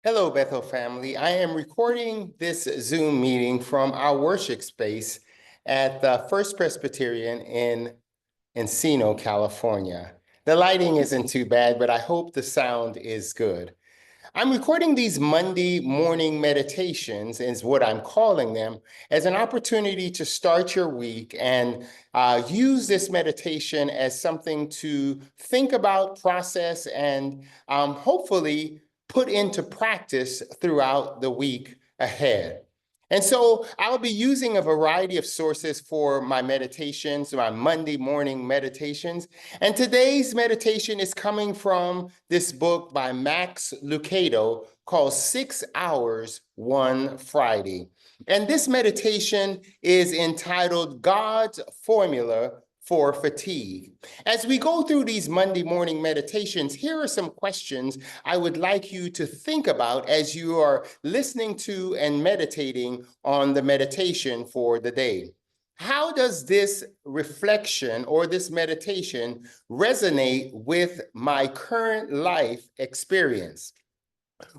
Hello, Bethel family. I am recording this Zoom meeting from our worship space at the First Presbyterian in Encino, California. The lighting isn't too bad, but I hope the sound is good. I'm recording these Monday morning meditations, is what I'm calling them, as an opportunity to start your week and use this meditation as something to think about, process, and hopefully put into practice throughout the week ahead. And so I'll be using a variety of sources for my meditations, my Monday morning meditations. And today's meditation is coming from this book by Max Lucado called 6 Hours, One Friday. And this meditation is entitled God's Formula for Fatigue. As we go through these Monday morning meditations, here are some questions I would like you to think about as you are listening to and meditating on the meditation for the day. How does this reflection or this meditation resonate with my current life experience?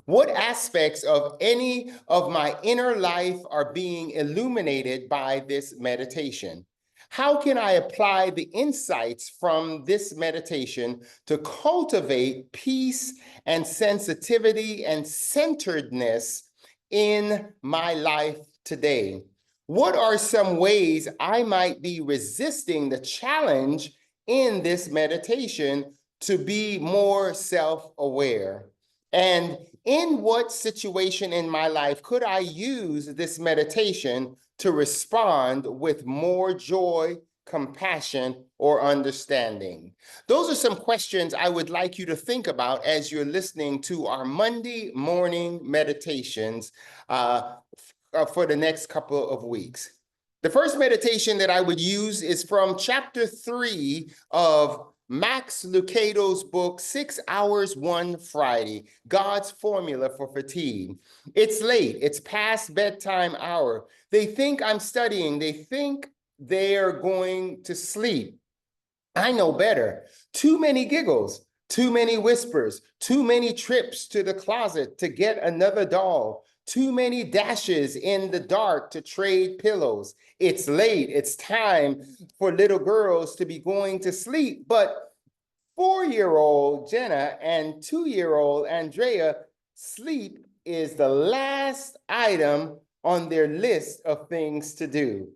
What aspects of any of my inner life are being illuminated by this meditation? How can I apply the insights from this meditation to cultivate peace and sensitivity and centeredness in my life today? What are some ways I might be resisting the challenge in this meditation to be more self-aware? And in what situation in my life could I use this meditation to respond with more joy, compassion, or understanding? Those are some questions I would like you to think about as you're listening to our Monday morning meditations for the next couple of weeks. The first meditation that I would use is from chapter 3 of Max Lucado's book, 6 Hours, One Friday, God's Formula for Fatigue. It's late. It's past bedtime hour. They think I'm studying. They think they're going to sleep. I know better. Too many giggles, too many whispers, too many trips to the closet to get another doll, too many dashes in the dark to trade pillows. It's late. It's time for little girls to be going to sleep. But 4-year-old Jenna and 2-year-old Andrea, sleep is the last item on their list of things to do.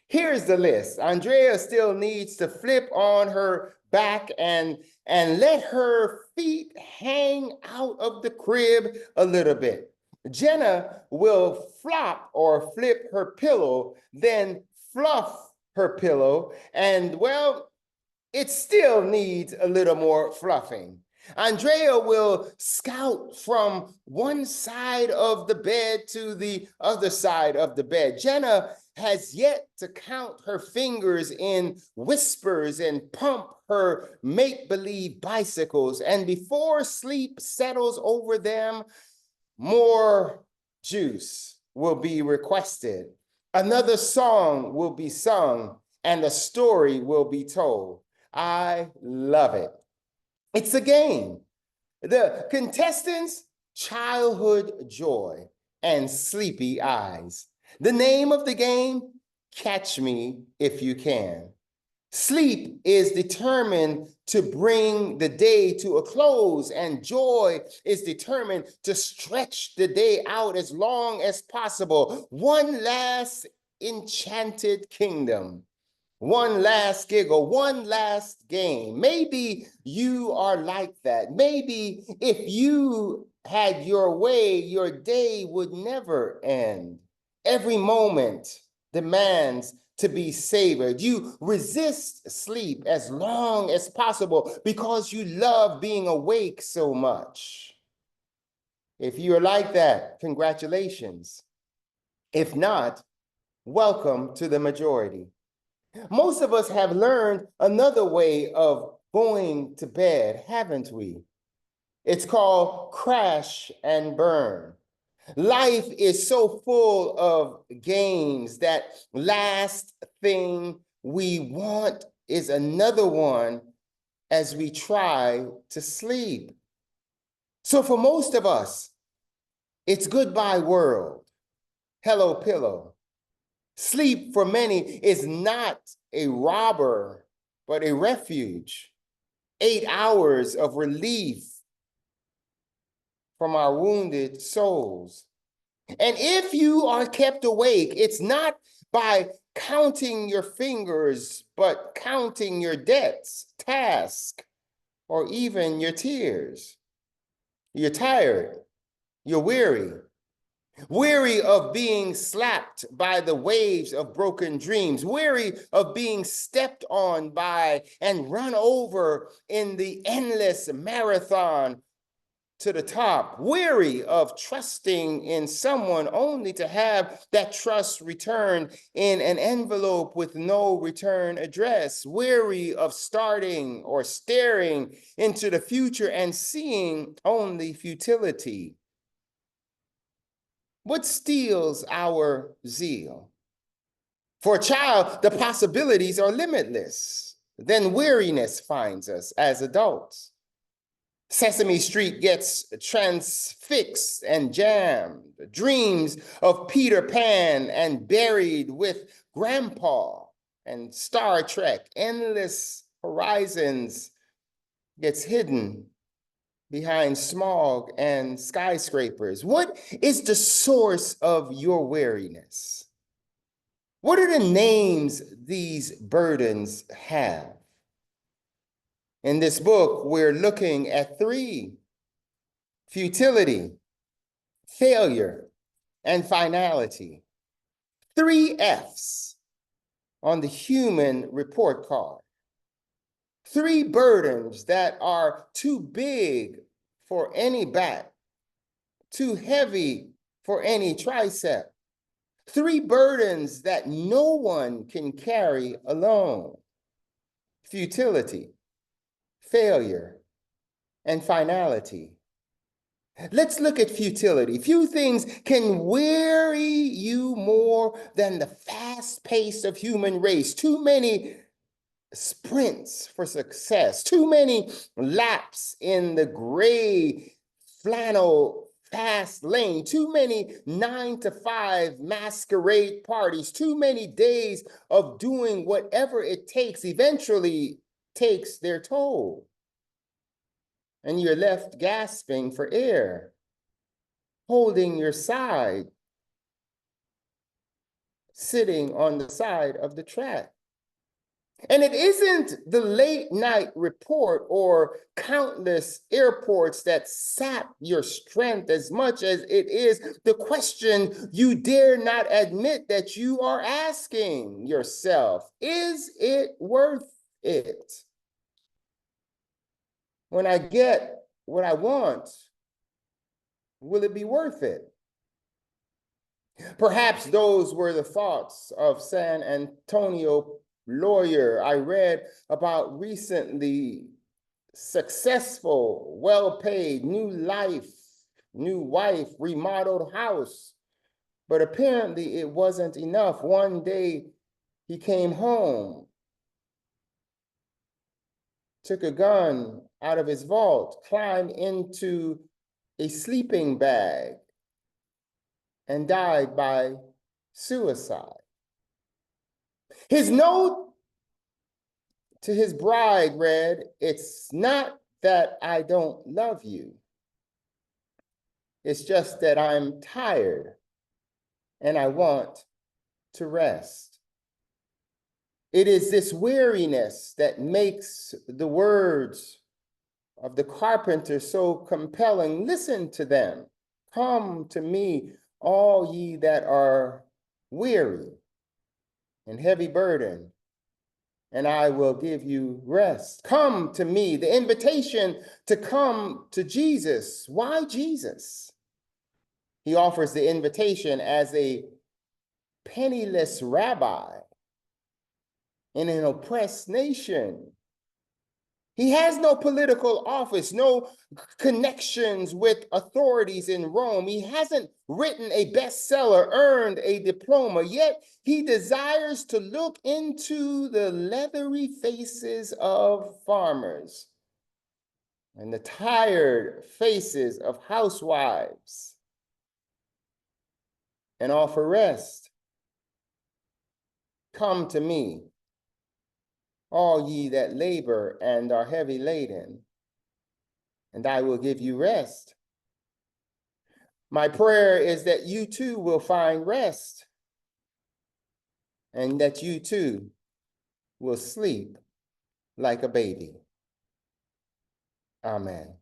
Here's the list. Andrea still needs to flip on her back and let her feet hang out of the crib a little bit. Jenna will flop or flip her pillow, then fluff her pillow, and well, it still needs a little more fluffing. Andrea will scout from one side of the bed to the other side of the bed. Jenna has yet to count her fingers in whispers and pump her make-believe bicycles. And before sleep settles over them, more juice will be requested. Another song will be sung and a story will be told. I love it. It's a game. The contestants, childhood joy and sleepy eyes. The name of the game, Catch Me If You Can. Sleep is determined to bring the day to a close, and joy is determined to stretch the day out as long as possible. One last enchanted kingdom. One last giggle, one last game. Maybe you are like that. Maybe if you had your way, your day would never end. Every moment demands to be savored. You resist sleep as long as possible because you love being awake so much. If you're like that, congratulations. If not, welcome to the majority. Most of us have learned another way of going to bed, haven't we? It's called crash and burn. Life is so full of games that last thing we want is another one as we try to sleep. So for most of us, It's goodbye world. Hello pillow. Sleep for many is not a robber, but a refuge. 8 hours of relief from our wounded souls. And if you are kept awake, it's not by counting your fingers, but counting your debts, tasks, or even your tears. You're tired, you're weary of being slapped by the waves of broken dreams, weary of being stepped on by and run over in the endless marathon to the top, weary of trusting in someone only to have that trust returned in an envelope with no return address, weary of starting or staring into the future and seeing only futility. What steals our zeal? For a child, the possibilities are limitless. Then weariness finds us as adults. Sesame Street gets transfixed and jammed. Dreams of Peter Pan and buried with Grandpa and Star Trek. Endless horizons gets hidden behind smog and skyscrapers. What is the source of your weariness? What are the names these burdens have? In this book, we're looking at 3: futility, failure, and finality. 3 F's on the human report card. 3 burdens that are too big for any back, too heavy for any tricep. 3 burdens that no one can carry alone: futility, failure, and finality. Let's look at futility. Few things can weary you more than the fast pace of human race. Too many sprints for success, too many laps in the gray flannel fast lane, too many 9-to-5 masquerade parties, too many days of doing whatever it takes eventually takes their toll. And you're left gasping for air, holding your side, sitting on the side of the track. And it isn't the late night report or countless airports that sap your strength as much as it is the question you dare not admit that you are asking yourself: is it worth it? When I get what I want, will it be worth it? Perhaps those were the thoughts of San Antonio lawyer I read about recently. Successful, well-paid, new life, new wife, remodeled house. But apparently it wasn't enough. One day he came home, took a gun out of his vault, climbed into a sleeping bag, and died by suicide. His note to his bride read, "It's not that I don't love you. It's just that I'm tired and I want to rest." It is this weariness that makes the words of the carpenter so compelling. Listen to them. "Come to me, all ye that are weary and heavy burden, and I will give you rest." Come to me, the invitation to come to Jesus. Why Jesus? He offers the invitation as a penniless rabbi in an oppressed nation. He has no political office, no connections with authorities in Rome. He hasn't written a bestseller, earned a diploma, yet he desires to look into the leathery faces of farmers and the tired faces of housewives and offer rest. Come to me, all ye that labor and are heavy laden, and I will give you rest. My prayer is that you too will find rest, and that you too will sleep like a baby. Amen.